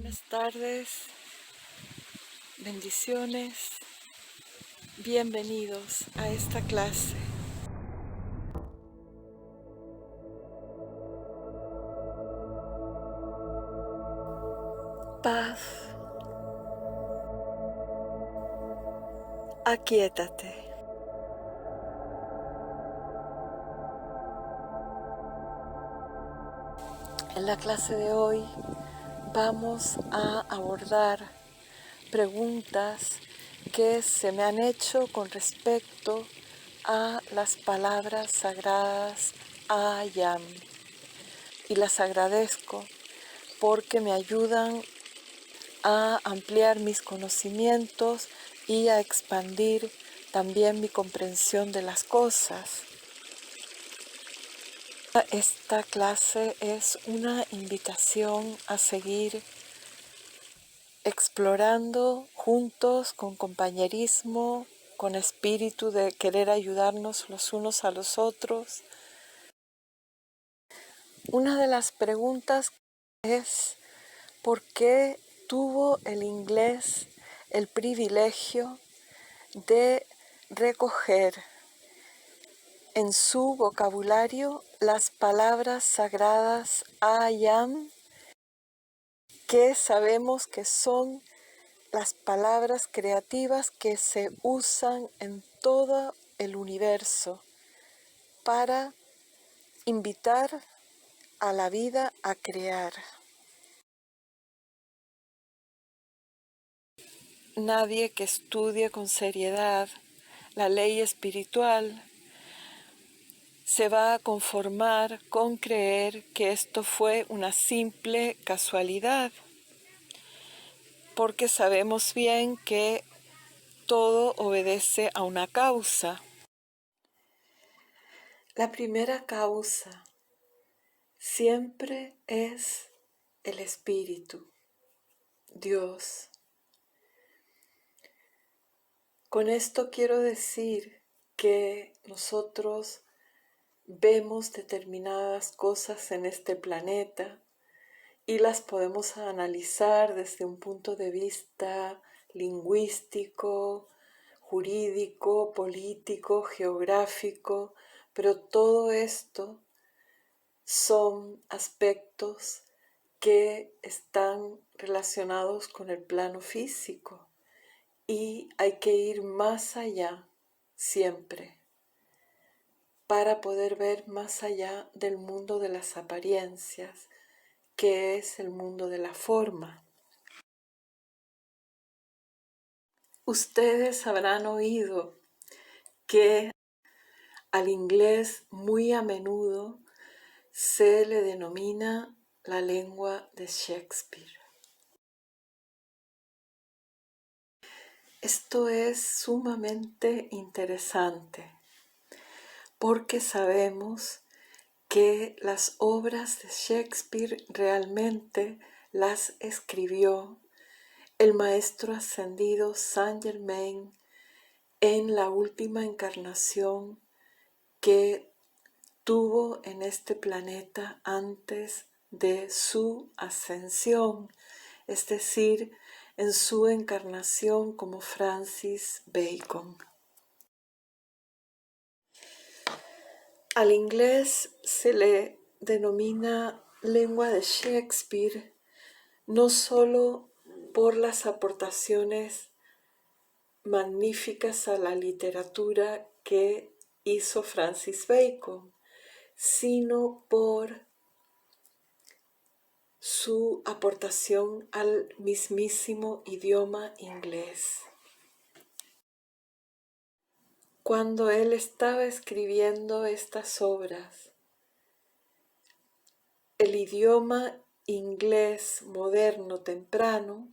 Buenas tardes, bendiciones, bienvenidos a esta clase. Paz, aquíétate. En la clase de hoy vamos a abordar preguntas que se me han hecho con respecto a las palabras sagradas Ayam, y las agradezco porque me ayudan a ampliar mis conocimientos y a expandir también mi comprensión de las cosas. Esta clase es una invitación a seguir explorando juntos, con compañerismo, con espíritu de querer ayudarnos los unos a los otros. Una de las preguntas es: ¿por qué tuvo el inglés el privilegio de recoger en su vocabulario las palabras sagradas Ayam, que sabemos que son las palabras creativas que se usan en todo el universo para invitar a la vida a crear? Nadie que estudie con seriedad la ley espiritual se va a conformar con creer que esto fue una simple casualidad, porque sabemos bien que todo obedece a una causa. La primera causa siempre es el Espíritu, Dios. Con esto quiero decir que nosotros vemos determinadas cosas en este planeta y las podemos analizar desde un punto de vista lingüístico, jurídico, político, geográfico, pero todo esto son aspectos que están relacionados con el plano físico y hay que ir más allá siempre para poder ver más allá del mundo de las apariencias, que es el mundo de la forma. Ustedes habrán oído que al inglés muy a menudo se le denomina la lengua de Shakespeare. Esto es sumamente interesante porque sabemos que las obras de Shakespeare realmente las escribió el maestro ascendido Saint Germain en la última encarnación que tuvo en este planeta antes de su ascensión, es decir, en su encarnación como Francis Bacon. Al inglés se le denomina lengua de Shakespeare no solo por las aportaciones magníficas a la literatura que hizo Francis Bacon, sino por su aportación al mismísimo idioma inglés. Cuando él estaba escribiendo estas obras, el idioma inglés moderno temprano,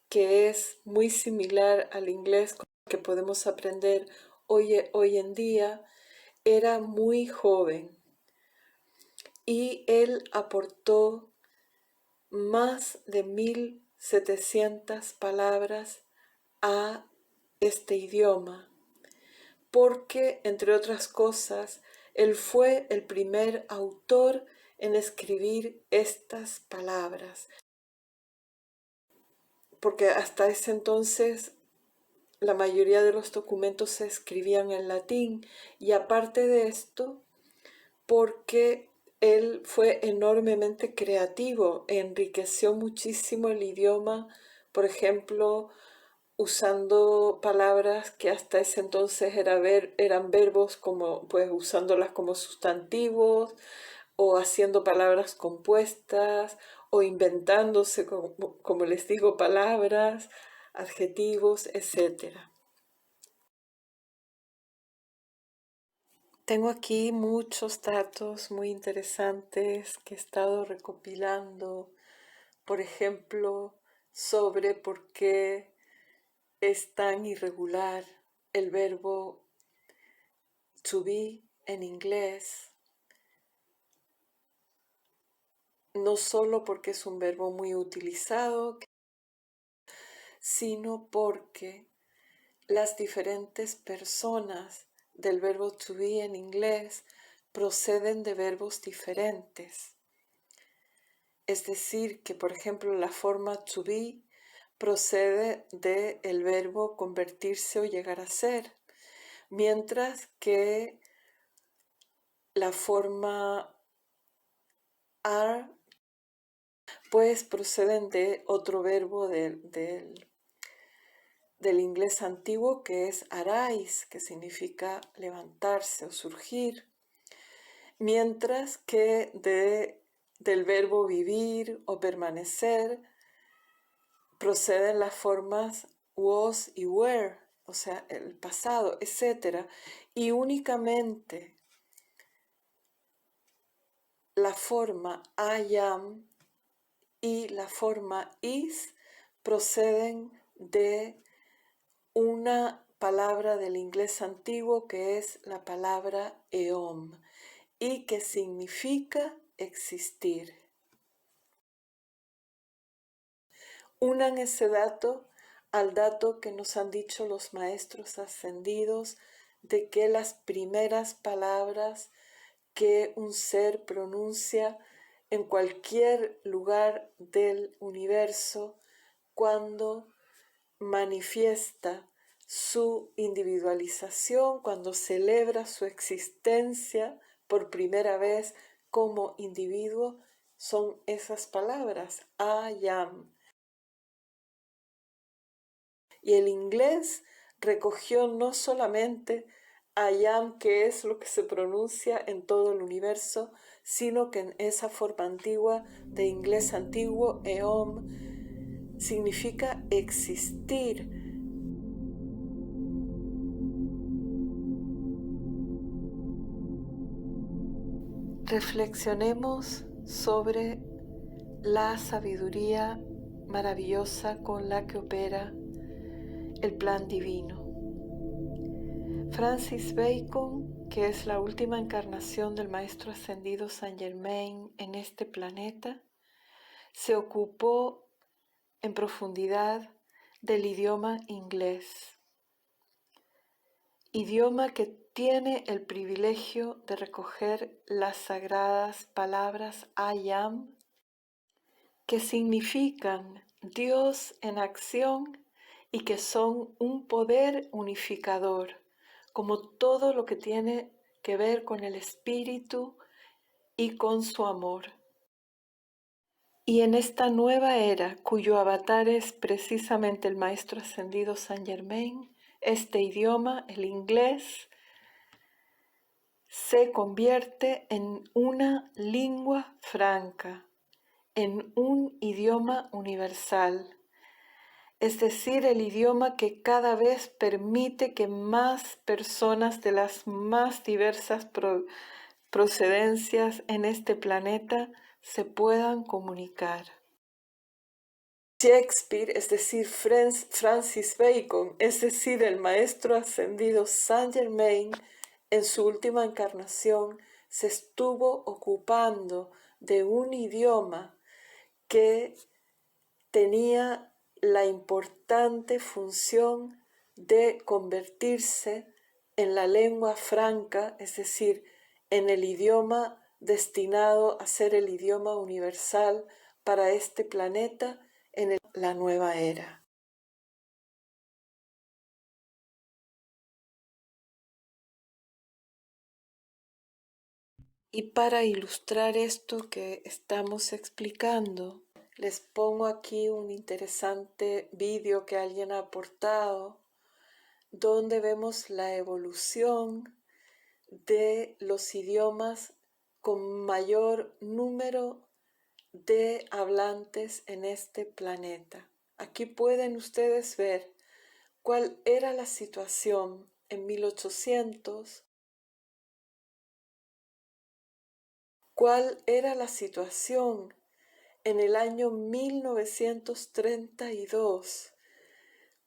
que es muy similar al inglés que podemos aprender hoy en día, era muy joven y él aportó más de 1700 palabras a este idioma, porque, entre otras cosas, él fue el primer autor en escribir estas palabras. porque hasta ese entonces la mayoría de los documentos se escribían en latín, y aparte de esto, porque él fue enormemente creativo, enriqueció muchísimo el idioma, por ejemplo, usando palabras que hasta ese entonces eran verbos, como, pues usándolas como sustantivos, o haciendo palabras compuestas, o inventándose, como les digo, palabras, adjetivos, etc. Tengo aquí muchos datos muy interesantes que he estado recopilando, por ejemplo, sobre por qué es tan irregular el verbo to be en inglés, no solo porque es un verbo muy utilizado, sino porque las diferentes personas del verbo to be en inglés proceden de verbos diferentes. Es decir, que por ejemplo la forma to be procede del verbo convertirse o llegar a ser, mientras que la forma are pues proceden de otro verbo del inglés antiguo, que es arise, que significa levantarse o surgir, mientras que del verbo vivir o permanecer proceden las formas was y were, o sea, el pasado, etc. Y únicamente la forma I am y la forma is proceden de una palabra del inglés antiguo, que es la palabra eom, y que significa existir. Unan ese dato al dato que nos han dicho los maestros ascendidos de que las primeras palabras que un ser pronuncia en cualquier lugar del universo cuando manifiesta su individualización, cuando celebra su existencia por primera vez como individuo, son esas palabras, I am. Y el inglés recogió no solamente I am, que es lo que se pronuncia en todo el universo, sino que en esa forma antigua de inglés antiguo, eom, significa existir. Reflexionemos sobre la sabiduría maravillosa con la que opera el plan divino. Francis Bacon, que es la última encarnación del Maestro Ascendido Saint Germain en este planeta, se ocupó en profundidad del idioma inglés, idioma que tiene el privilegio de recoger las sagradas palabras I am, que significan Dios en acción y que son un poder unificador, como todo lo que tiene que ver con el espíritu y con su amor. Y en esta nueva era, cuyo avatar es precisamente el Maestro Ascendido Saint Germain, este idioma, el inglés, se convierte en una lengua franca, en un idioma universal, es decir, el idioma que cada vez permite que más personas de las más diversas procedencias en este planeta se puedan comunicar. Shakespeare, es decir, Francis Bacon, es decir, el Maestro Ascendido Saint Germain, en su última encarnación se estuvo ocupando de un idioma que tenía la importante función de convertirse en la lengua franca, es decir, en el idioma destinado a ser el idioma universal para este planeta, en el la nueva era. Y para ilustrar esto que estamos explicando, les pongo aquí un interesante vídeo que alguien ha aportado, donde vemos la evolución de los idiomas con mayor número de hablantes en este planeta. Aquí pueden ustedes ver cuál era la situación en 1800, cuál era la situación en el año 1932,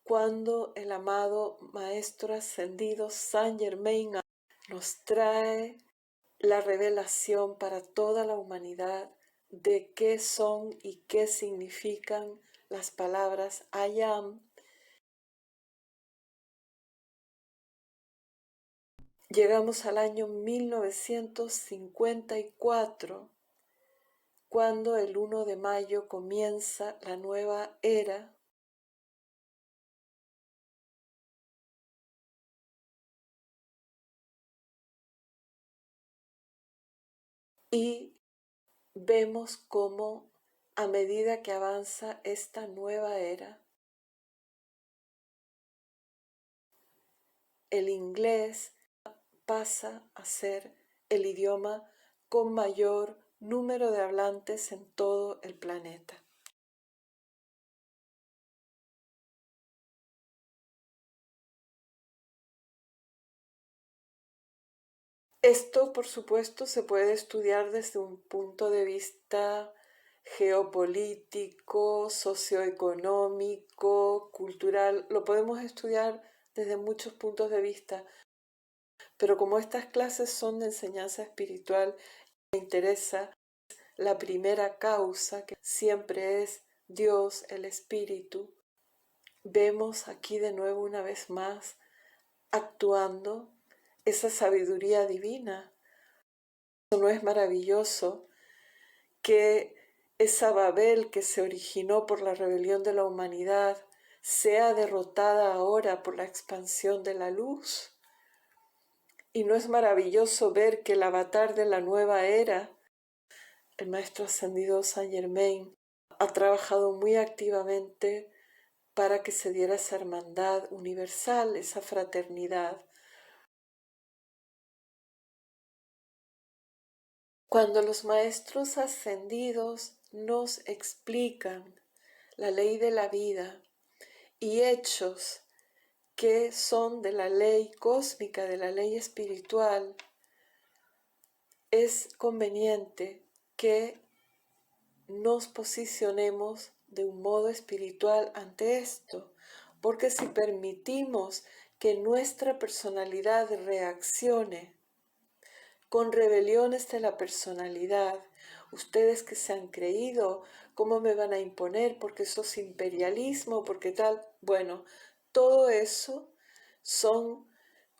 cuando el amado Maestro Ascendido Saint Germain nos trae la revelación para toda la humanidad de qué son y qué significan las palabras I am. Llegamos al año 1954, cuando el 1 de mayo comienza la nueva era. Y vemos cómo a medida que avanza esta nueva era, el inglés pasa a ser el idioma con mayor número de hablantes en todo el planeta. Esto, por supuesto, se puede estudiar desde un punto de vista geopolítico, socioeconómico, cultural. Lo podemos estudiar desde muchos puntos de vista, pero como estas clases son de enseñanza espiritual, me interesa la primera causa, que siempre es Dios, el Espíritu. Vemos aquí de nuevo una vez más actuando esa sabiduría divina. ¿No es maravilloso que esa Babel que se originó por la rebelión de la humanidad sea derrotada ahora por la expansión de la luz? ¿Y no es maravilloso ver que el avatar de la nueva era, el Maestro Ascendido Saint Germain, ha trabajado muy activamente para que se diera esa hermandad universal, esa fraternidad? Cuando los maestros ascendidos nos explican la ley de la vida y hechos que son de la ley cósmica, de la ley espiritual, es conveniente que nos posicionemos de un modo espiritual ante esto, porque si permitimos que nuestra personalidad reaccione con rebeliones de la personalidad, ustedes que se han creído, ¿cómo me van a imponer? Porque eso es imperialismo, porque tal. Bueno, todo eso son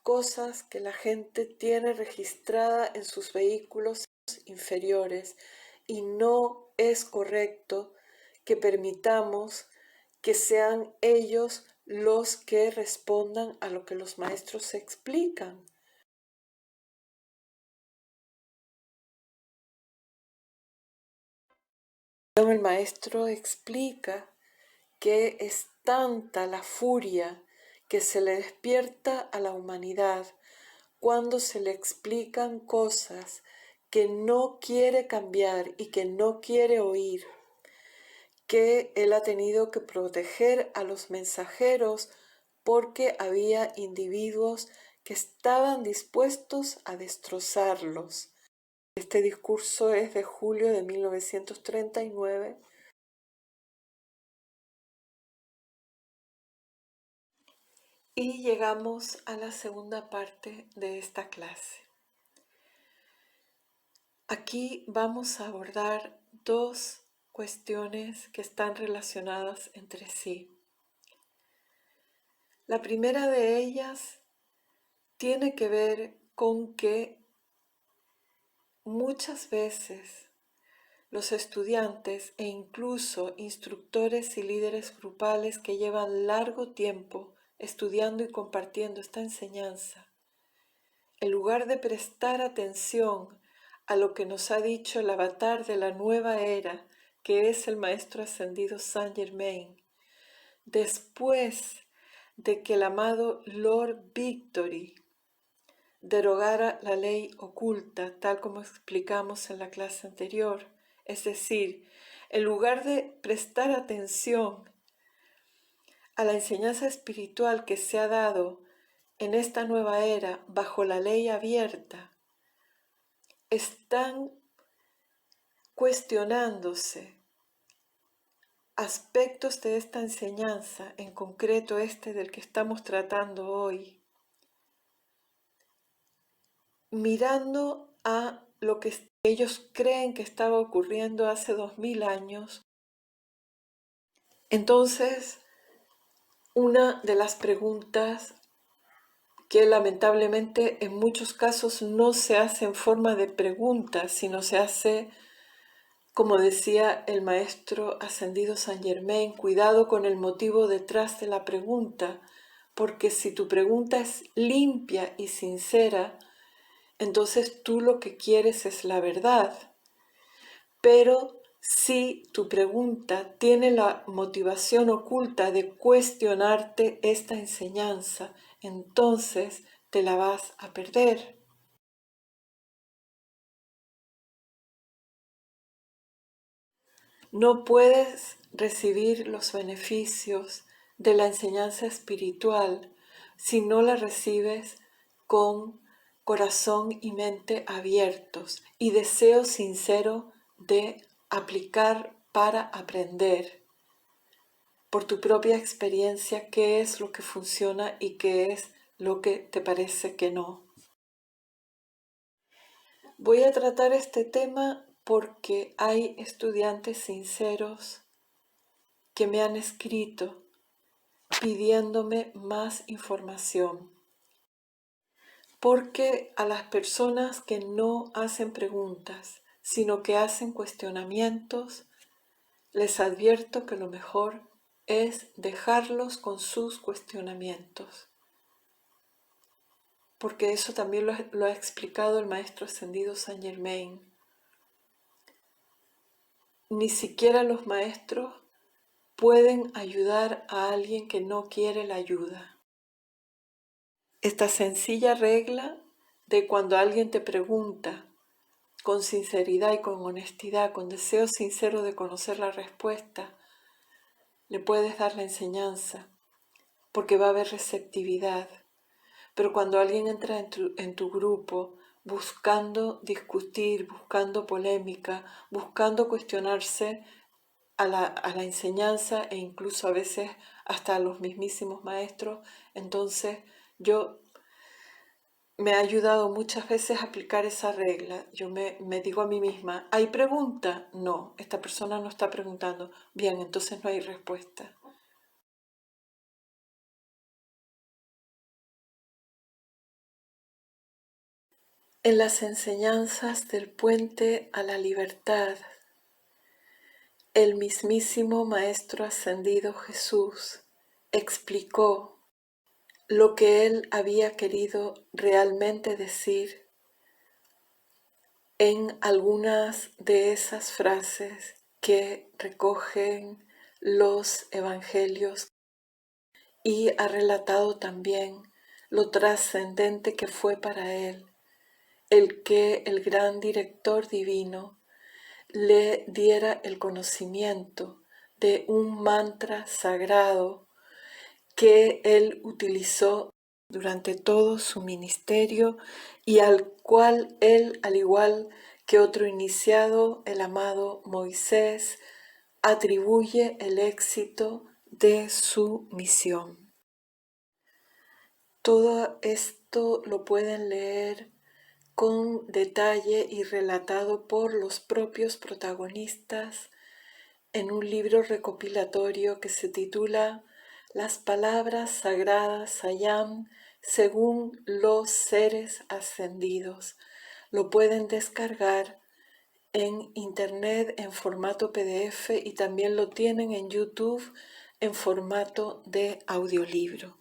cosas que la gente tiene registrada en sus vehículos inferiores y no es correcto que permitamos que sean ellos los que respondan a lo que los maestros explican. El maestro explica que es tanta la furia que se le despierta a la humanidad cuando se le explican cosas que no quiere cambiar y que no quiere oír, que él ha tenido que proteger a los mensajeros porque había individuos que estaban dispuestos a destrozarlos. Este discurso es de julio de 1939. Y llegamos a la segunda parte de esta clase. Aquí vamos a abordar dos cuestiones que están relacionadas entre sí. La primera de ellas tiene que ver con que muchas veces los estudiantes e incluso instructores y líderes grupales que llevan largo tiempo estudiando y compartiendo esta enseñanza, en lugar de prestar atención a lo que nos ha dicho el avatar de la nueva era, que es el Maestro Ascendido Saint Germain, después de que el amado Lord Victory derogara la ley oculta, tal como explicamos en la clase anterior, es decir, en lugar de prestar atención a la enseñanza espiritual que se ha dado en esta nueva era bajo la ley abierta, están cuestionándose aspectos de esta enseñanza, en concreto este del que estamos tratando hoy, mirando a lo que ellos creen que estaba ocurriendo hace 2000 años. Entonces, una de las preguntas que lamentablemente en muchos casos no se hace en forma de pregunta, sino se hace, como decía el Maestro Ascendido Saint Germain, cuidado con el motivo detrás de la pregunta, porque si tu pregunta es limpia y sincera, entonces tú lo que quieres es la verdad. Pero si tu pregunta tiene la motivación oculta de cuestionarte esta enseñanza, entonces te la vas a perder. No puedes recibir los beneficios de la enseñanza espiritual si no la recibes con corazón y mente abiertos y deseo sincero de aplicar para aprender por tu propia experiencia qué es lo que funciona y qué es lo que te parece que no. Voy a tratar este tema porque hay estudiantes sinceros que me han escrito pidiéndome más información. Porque a las personas que no hacen preguntas, sino que hacen cuestionamientos, les advierto que lo mejor es dejarlos con sus cuestionamientos. Porque eso también lo ha explicado el Maestro Ascendido Saint Germain. Ni siquiera los maestros pueden ayudar a alguien que no quiere la ayuda. Esta sencilla regla de cuando alguien te pregunta con sinceridad y con honestidad, con deseo sincero de conocer la respuesta, le puedes dar la enseñanza, porque va a haber receptividad. Pero cuando alguien entra en tu grupo buscando discutir, buscando polémica, buscando cuestionarse a la enseñanza e incluso a veces hasta a los mismísimos maestros, entonces yo me ha ayudado muchas veces a aplicar esa regla. Yo me digo a mí misma, ¿hay pregunta? No, esta persona no está preguntando. Bien, entonces no hay respuesta. En las enseñanzas del puente a la libertad, el mismísimo Maestro Ascendido Jesús explicó lo que él había querido realmente decir en algunas de esas frases que recogen los evangelios, y ha relatado también lo trascendente que fue para él el que el gran director divino le diera el conocimiento de un mantra sagrado que él utilizó durante todo su ministerio y al cual él, al igual que otro iniciado, el amado Moisés, atribuye el éxito de su misión. Todo esto lo pueden leer con detalle y relatado por los propios protagonistas en un libro recopilatorio que se titula Las palabras sagradas Sayam según los seres ascendidos. Lo pueden descargar en internet en formato PDF y también lo tienen en YouTube en formato de audiolibro.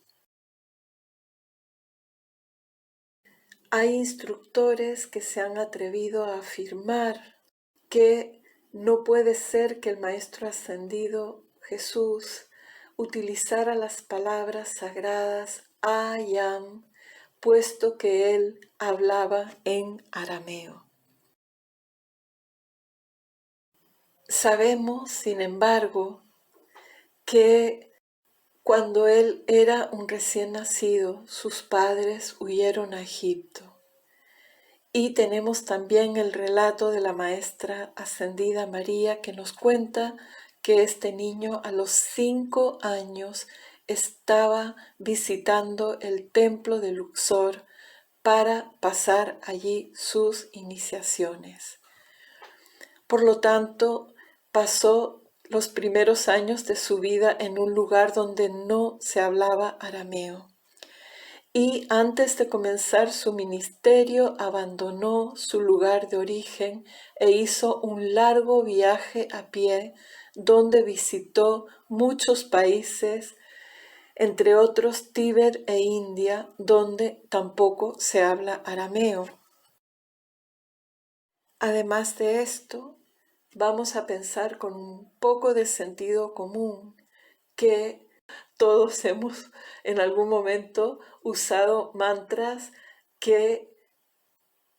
Hay instructores que se han atrevido a afirmar que no puede ser que el Maestro Ascendido Jesús utilizara las palabras sagradas I am, puesto que él hablaba en arameo. Sabemos, sin embargo, que cuando él era un recién nacido, sus padres huyeron a Egipto. Y tenemos también el relato de la maestra ascendida María que nos cuenta que este niño a los 5 años estaba visitando el templo de Luxor para pasar allí sus iniciaciones. Por lo tanto, pasó los primeros años de su vida en un lugar donde no se hablaba arameo. Y antes de comenzar su ministerio abandonó su lugar de origen e hizo un largo viaje a pie donde visitó muchos países, entre otros Tíbet e India, donde tampoco se habla arameo. Además de esto, vamos a pensar con un poco de sentido común que todos hemos en algún momento usado mantras que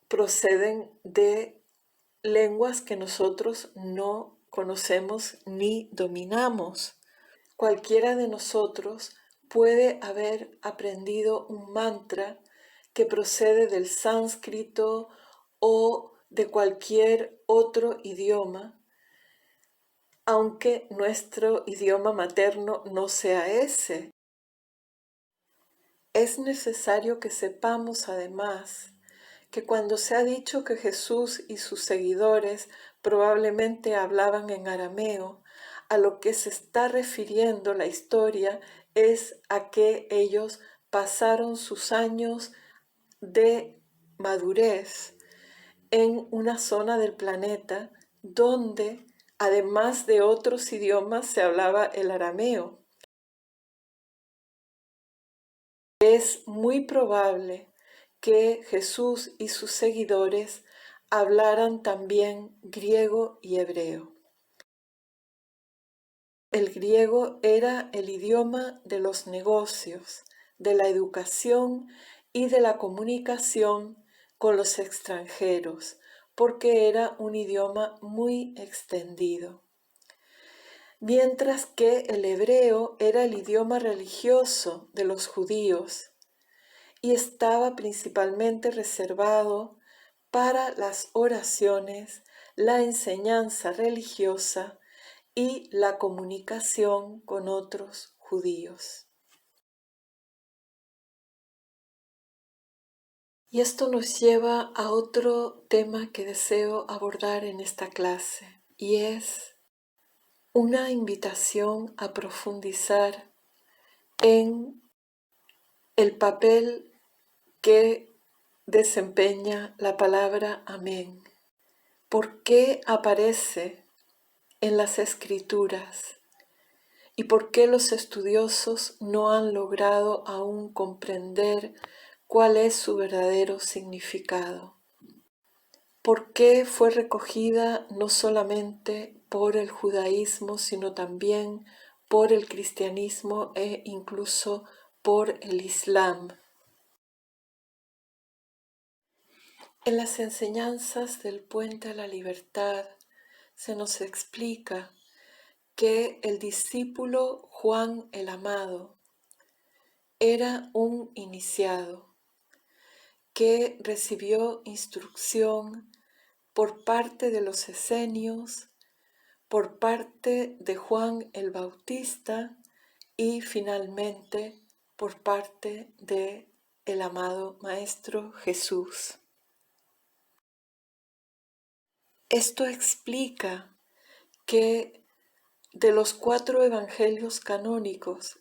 proceden de lenguas que nosotros no conocemos ni dominamos. Cualquiera de nosotros puede haber aprendido un mantra que procede del sánscrito o de cualquier otro idioma, aunque nuestro idioma materno no sea ese. Es necesario que sepamos además que cuando se ha dicho que Jesús y sus seguidores probablemente hablaban en arameo, a lo que se está refiriendo la historia es a que ellos pasaron sus años de madurez en una zona del planeta donde, además de otros idiomas, se hablaba el arameo. Es muy probable que Jesús y sus seguidores hablaran también griego y hebreo. El griego era el idioma de los negocios, de la educación y de la comunicación con los extranjeros, porque era un idioma muy extendido. Mientras que el hebreo era el idioma religioso de los judíos y estaba principalmente reservado para las oraciones, la enseñanza religiosa y la comunicación con otros judíos. Y esto nos lleva a otro tema que deseo abordar en esta clase, y es una invitación a profundizar en el papel que desempeña la palabra amén. ¿Por qué aparece en las escrituras? ¿Y por qué los estudiosos no han logrado aún comprender cuál es su verdadero significado? ¿Por qué fue recogida no solamente por el judaísmo, sino también por el cristianismo e incluso por el islam? En las enseñanzas del Puente a la Libertad se nos explica que el discípulo Juan el Amado era un iniciado que recibió instrucción por parte de los esenios, por parte de Juan el Bautista y finalmente por parte de el amado Maestro Jesús. Esto explica que de los 4 evangelios canónicos,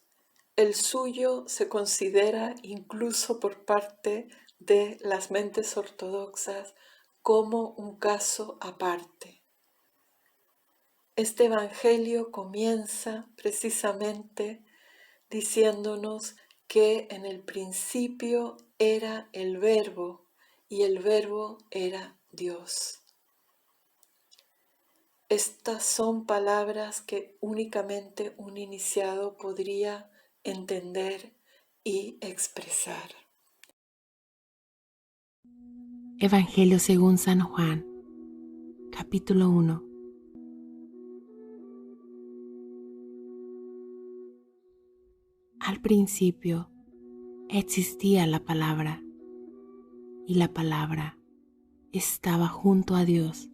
el suyo se considera incluso por parte de las mentes ortodoxas como un caso aparte. Este Evangelio comienza precisamente diciéndonos que en el principio era el Verbo y el Verbo era Dios. Estas son palabras que únicamente un iniciado podría entender y expresar. Evangelio según San Juan, capítulo 1. Al principio existía la palabra, y la palabra estaba junto a Dios,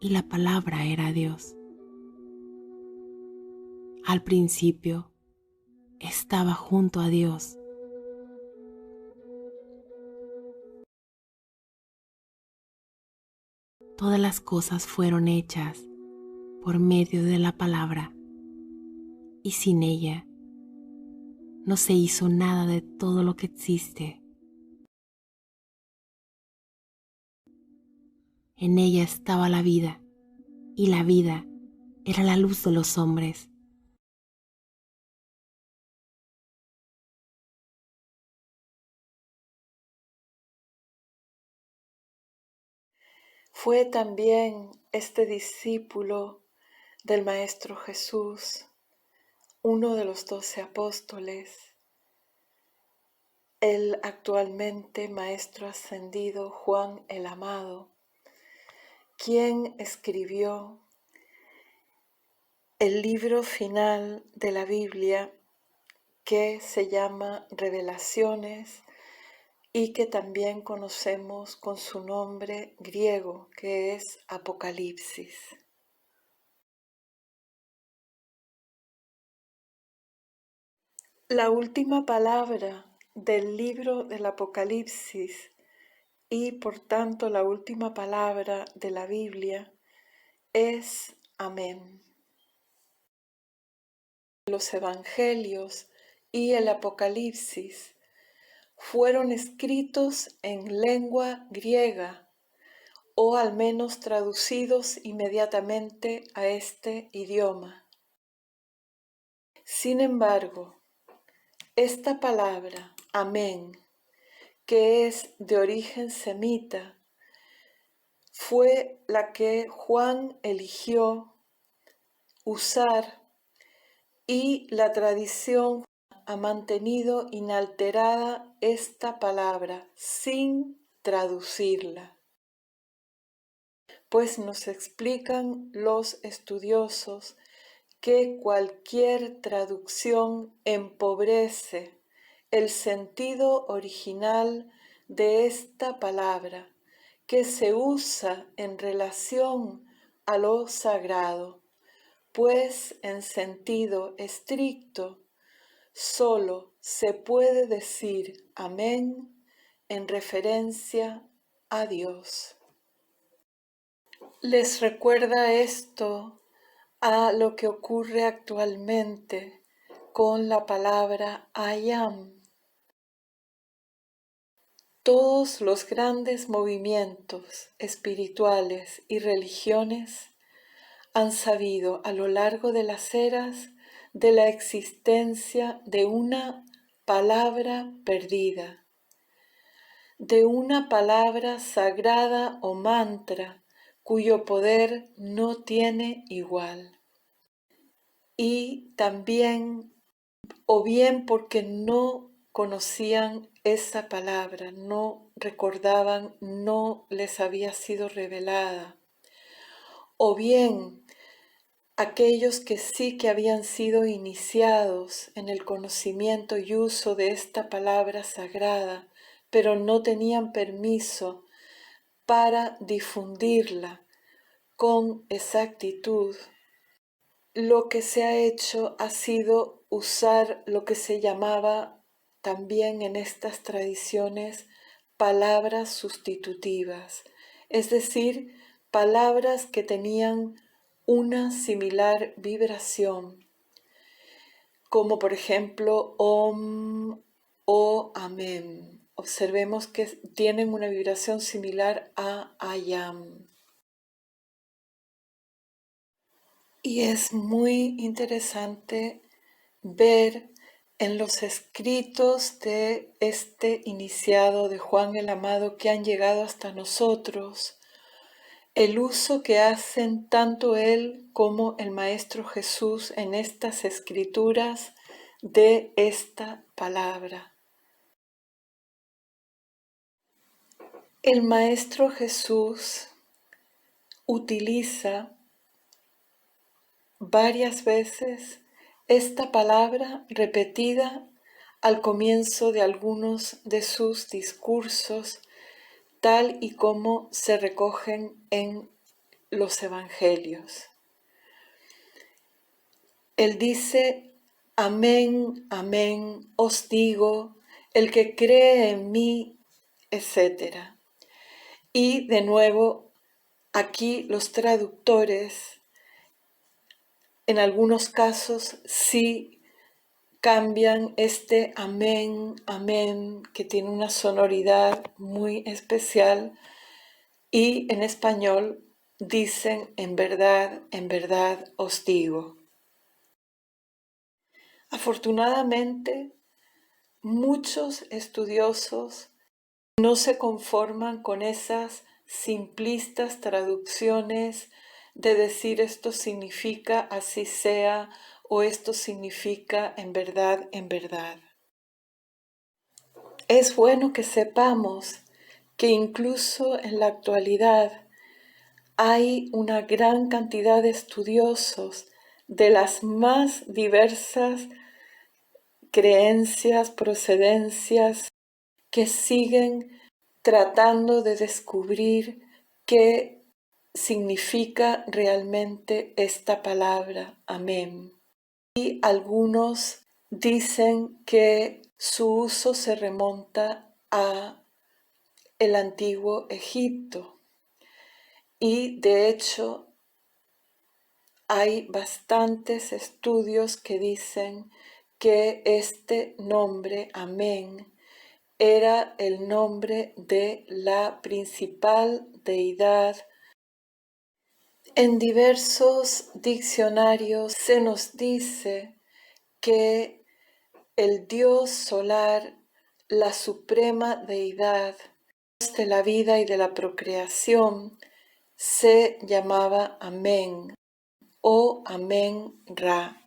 y la palabra era Dios. Al principio estaba junto a Dios. Todas las cosas fueron hechas por medio de la palabra, y sin ella no se hizo nada de todo lo que existe. En ella estaba la vida, y la vida era la luz de los hombres. Fue también este discípulo del Maestro Jesús, uno de los 12 apóstoles, el actualmente Maestro ascendido Juan el Amado, quien escribió el libro final de la Biblia que se llama Revelaciones y que también conocemos con su nombre griego, que es Apocalipsis. La última palabra del libro del Apocalipsis y por tanto la última palabra de la Biblia es amén. Los evangelios y el Apocalipsis fueron escritos en lengua griega o al menos traducidos inmediatamente a este idioma. Sin embargo, esta palabra, amén, que es de origen semita, fue la que Juan eligió usar y la tradición ha mantenido inalterada esta palabra sin traducirla. Pues nos explican los estudiosos que cualquier traducción empobrece el sentido original de esta palabra, que se usa en relación a lo sagrado, pues en sentido estricto solo se puede decir amén en referencia a Dios. ¿Les recuerda esto a lo que ocurre actualmente con la palabra I am? Todos los grandes movimientos espirituales y religiones han sabido a lo largo de las eras de la existencia de una palabra perdida, de una palabra sagrada o mantra cuyo poder no tiene igual. Y también, o bien porque no conocían esa palabra, no recordaban, no les había sido revelada, o bien aquellos que sí que habían sido iniciados en el conocimiento y uso de esta palabra sagrada, pero no tenían permiso para difundirla con exactitud. Lo que se ha hecho ha sido usar lo que se llamaba también en estas tradiciones palabras sustitutivas, es decir, palabras que tenían una similar vibración, como por ejemplo Om, o amén. Observemos que tienen una vibración similar a ayam. Y es muy interesante ver en los escritos de este iniciado de Juan el Amado que han llegado hasta nosotros, el uso que hacen tanto él como el Maestro Jesús en estas escrituras de esta palabra. El Maestro Jesús utiliza varias veces esta palabra repetida al comienzo de algunos de sus discursos, tal y como se recogen en los evangelios. Él dice: amén, amén, os digo, el que cree en mí, etc. Y de nuevo, aquí los traductores, en algunos casos, sí cambian este amén, amén, que tiene una sonoridad muy especial, y en español dicen en verdad os digo. Afortunadamente, muchos estudiosos no se conforman con esas simplistas traducciones de decir esto significa así sea o esto significa en verdad, en verdad. Es bueno que sepamos que incluso en la actualidad hay una gran cantidad de estudiosos de las más diversas creencias, procedencias, que siguen tratando de descubrir qué significa realmente esta palabra, amén. Y algunos dicen que su uso se remonta a el antiguo Egipto, y de hecho hay bastantes estudios que dicen que este nombre, amén, era el nombre de la principal deidad. En diversos diccionarios se nos dice que el dios solar, la suprema deidad de la vida y de la procreación, se llamaba Amén o Amén-Ra.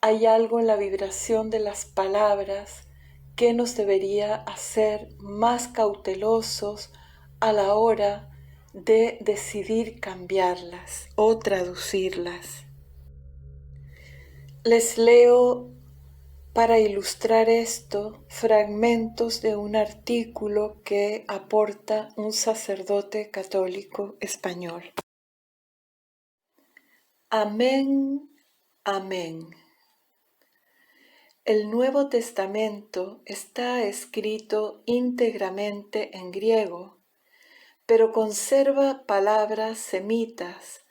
Hay algo en la vibración de las palabras que nos debería hacer más cautelosos a la hora de decidir cambiarlas o traducirlas. Les leo, para ilustrar esto, fragmentos de un artículo que aporta un sacerdote católico español. Amén, amén. El Nuevo Testamento está escrito íntegramente en griego, pero conserva palabras semitas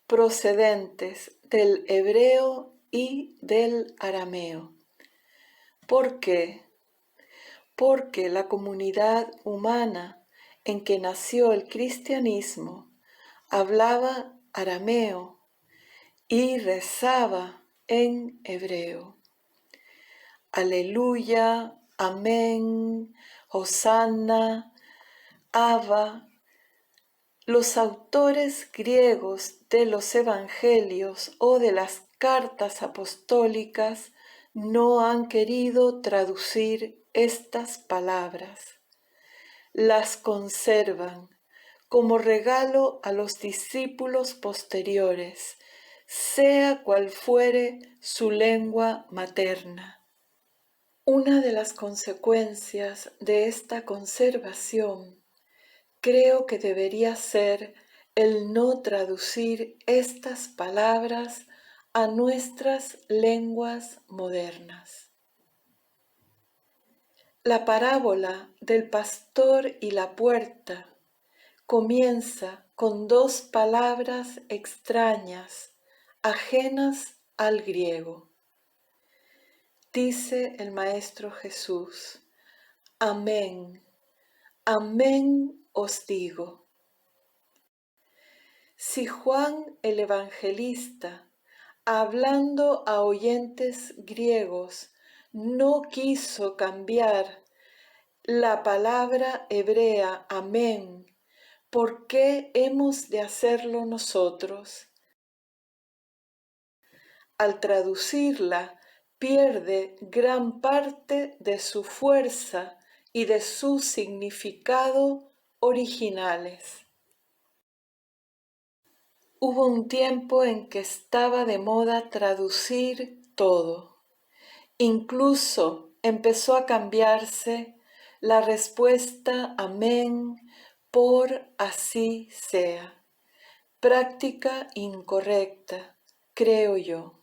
procedentes del hebreo y del arameo. ¿Por qué? Porque la comunidad humana en que nació el cristianismo hablaba arameo y rezaba en hebreo. Aleluya, amén, hosanna, Abba. Los autores griegos de los evangelios o de las cartas apostólicas no han querido traducir estas palabras. Las conservan como regalo a los discípulos posteriores, sea cual fuere su lengua materna. Una de las consecuencias de esta conservación creo que debería ser el no traducir estas palabras a nuestras lenguas modernas. La parábola del pastor y la puerta, comienza con dos palabras extrañas, ajenas al griego. Dice el Maestro Jesús, amén, amén os digo. Si Juan el Evangelista, hablando a oyentes griegos, no quiso cambiar la palabra hebrea amén, ¿por qué hemos de hacerlo nosotros? Al traducirla, pierde gran parte de su fuerza y de su significado originales. Hubo un tiempo en que estaba de moda traducir todo. Incluso empezó a cambiarse la respuesta amén por así sea. Práctica incorrecta, creo yo.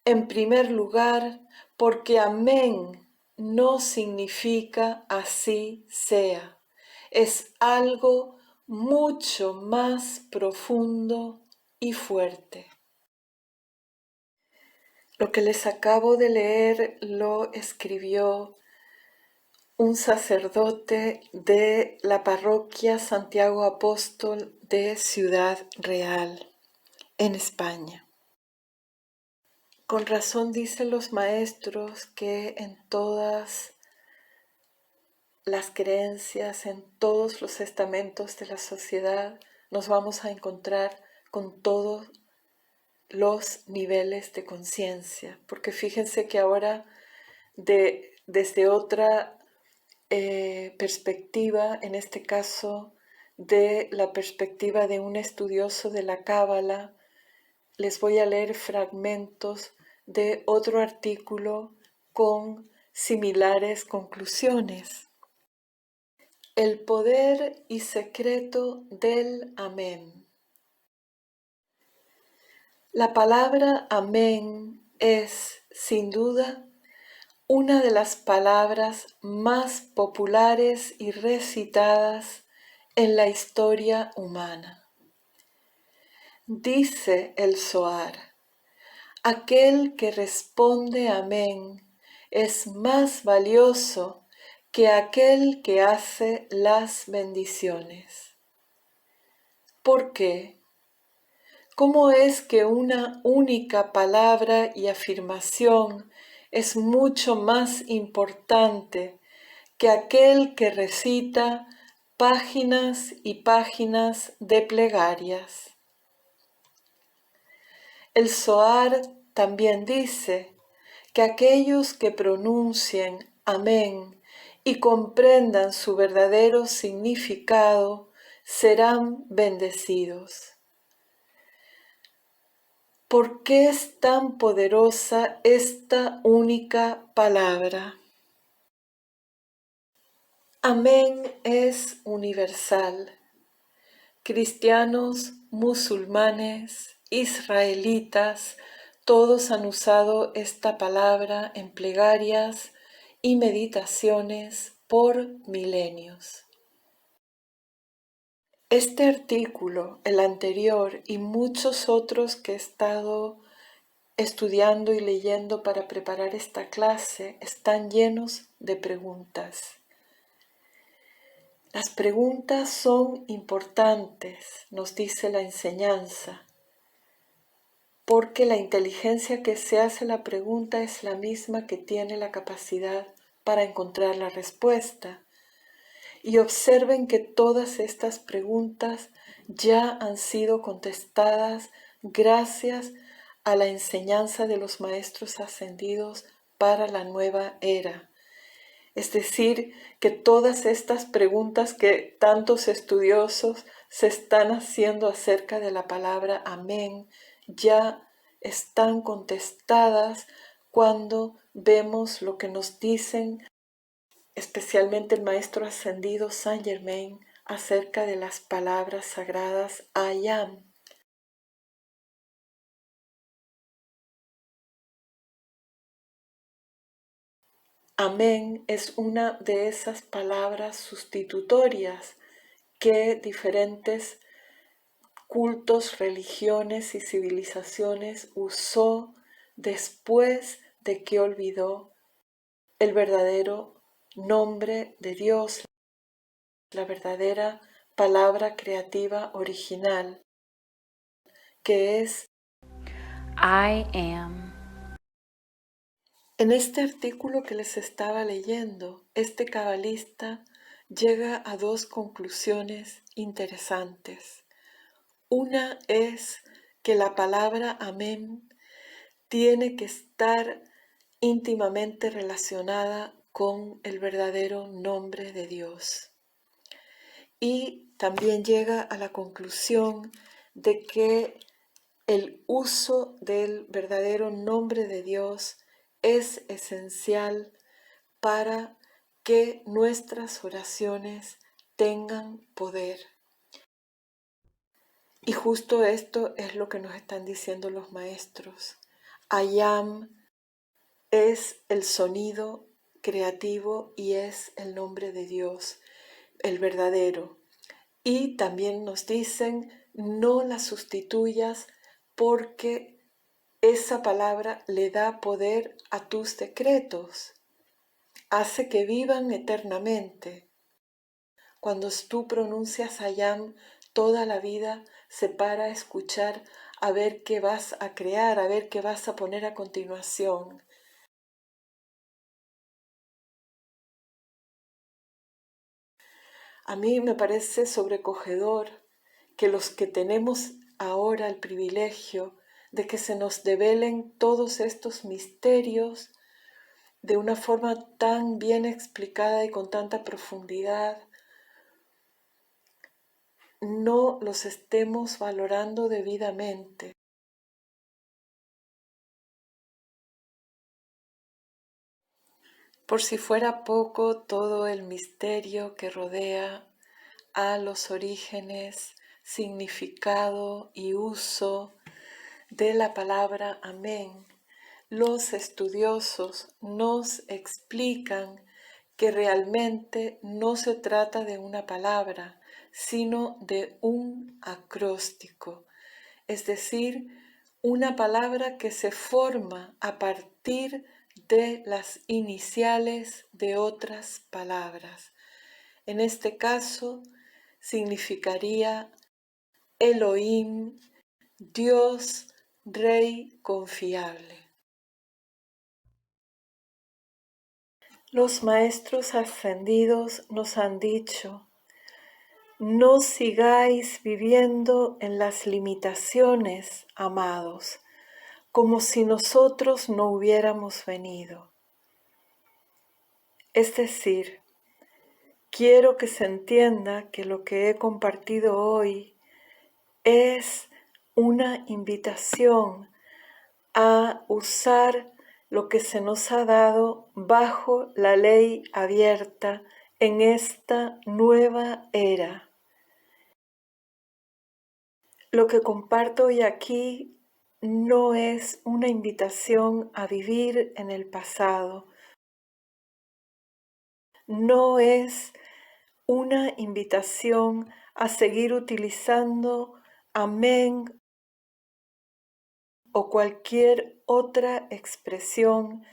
En primer lugar, porque amén no significa así sea. Es algo mucho más profundo y fuerte. Lo que les acabo de leer lo escribió un sacerdote de la parroquia Santiago Apóstol de Ciudad Real, en España. Con razón dicen los maestros que en todas las creencias, en todos los estamentos de la sociedad, nos vamos a encontrar con todos los niveles de conciencia, porque fíjense que ahora desde otra perspectiva, en este caso de la perspectiva de un estudioso de la Cábala, les voy a leer fragmentos de otro artículo con similares conclusiones. El poder y secreto del amén. La palabra amén es, sin duda, una de las palabras más populares y recitadas en la historia humana. Dice el Zohar, aquel que responde amén es más valioso que aquel que hace las bendiciones. ¿Por qué? ¿Cómo es que una única palabra y afirmación es mucho más importante que aquel que recita páginas y páginas de plegarias? El Zohar también dice que aquellos que pronuncien amén y comprendan su verdadero significado serán bendecidos. ¿Por qué es tan poderosa esta única palabra? Amén es universal. Cristianos, musulmanes, israelitas, todos han usado esta palabra en plegarias y meditaciones por milenios. Este artículo, el anterior y muchos otros que he estado estudiando y leyendo para preparar esta clase están llenos de preguntas. Las preguntas son importantes, nos dice la enseñanza, porque la inteligencia que se hace la pregunta es la misma que tiene la capacidad para encontrar la respuesta. Y observen que todas estas preguntas ya han sido contestadas gracias a la enseñanza de los maestros ascendidos para la nueva era. Es decir, que todas estas preguntas que tantos estudiosos se están haciendo acerca de la palabra amén ya están contestadas cuando vemos lo que nos dicen, especialmente el maestro ascendido Saint Germain, acerca de las palabras sagradas I am. Amén es una de esas palabras sustitutorias que diferentes cultos, religiones y civilizaciones usó después de que olvidó el verdadero nombre de Dios, la verdadera palabra creativa original, que es I am. En este artículo que les estaba leyendo, este cabalista llega a dos conclusiones interesantes. Una es que la palabra amén tiene que estar íntimamente relacionada con el verdadero nombre de Dios. Y también llega a la conclusión de que el uso del verdadero nombre de Dios es esencial para que nuestras oraciones tengan poder. Y justo esto es lo que nos están diciendo los maestros. Ayam es el sonido creativo y es el nombre de Dios, el verdadero. Y también nos dicen, no la sustituyas porque esa palabra le da poder a tus decretos, hace que vivan eternamente. Cuando tú pronuncias Ayam, toda la vida se para a escuchar, a ver qué vas a crear, a ver qué vas a poner a continuación. A mí me parece sobrecogedor que los que tenemos ahora el privilegio de que se nos develen todos estos misterios de una forma tan bien explicada y con tanta profundidad, no los estemos valorando debidamente. Por si fuera poco todo el misterio que rodea a los orígenes, significado y uso de la palabra amén, los estudiosos nos explican que realmente no se trata de una palabra, sino de un acróstico, es decir, una palabra que se forma a partir de las iniciales de otras palabras. En este caso, significaría Elohim, Dios, Rey confiable. Los maestros ascendidos nos han dicho, no sigáis viviendo en las limitaciones, amados, como si nosotros no hubiéramos venido. Es decir, quiero que se entienda que lo que he compartido hoy es una invitación a usar lo que se nos ha dado bajo la ley abierta en esta nueva era. Lo que comparto hoy aquí no es una invitación a vivir en el pasado, no es una invitación a seguir utilizando amén o cualquier otra expresión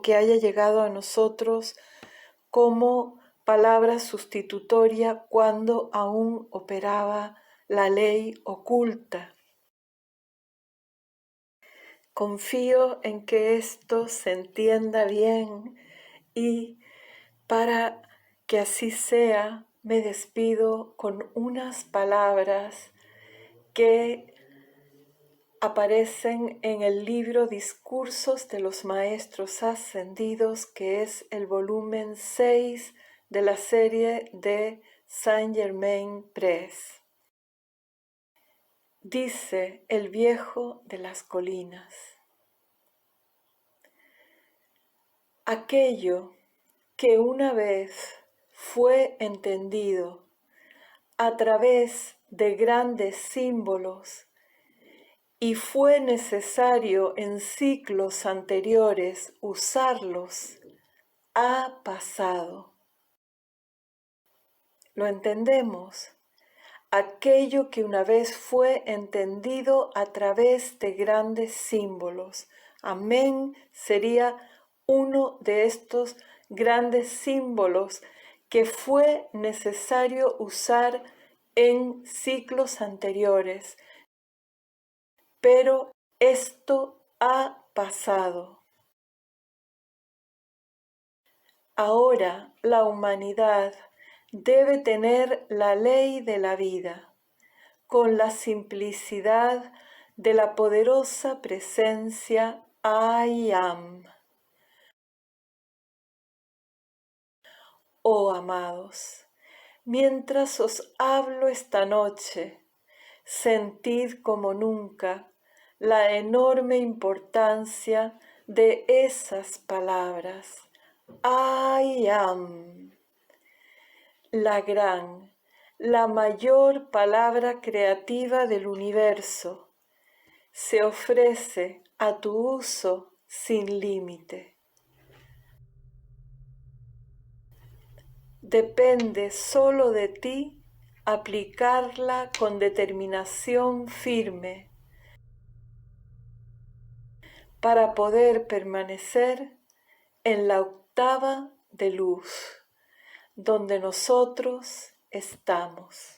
que haya llegado a nosotros como palabra sustitutoria cuando aún operaba la ley oculta. Confío en que esto se entienda bien y para que así sea, me despido con unas palabras que aparecen en el libro Discursos de los Maestros Ascendidos, que es el volumen 6 de la serie de Saint Germain Press. Dice el viejo de las colinas: aquello que una vez fue entendido a través de grandes símbolos y fue necesario en ciclos anteriores usarlos, ha pasado. lo entendemos. Aquello que una vez fue entendido a través de grandes símbolos. Amén sería uno de estos grandes símbolos que fue necesario usar en ciclos anteriores. Pero esto ha pasado. Ahora la humanidad debe tener la ley de la vida, con la simplicidad de la poderosa presencia I Am. Oh amados, mientras os hablo esta noche, sentid como nunca la enorme importancia de esas palabras. I am. La gran, la mayor palabra creativa del universo se ofrece a tu uso sin límite. Depende solo de ti aplicarla con determinación firme para poder permanecer en la octava de luz, donde nosotros estamos.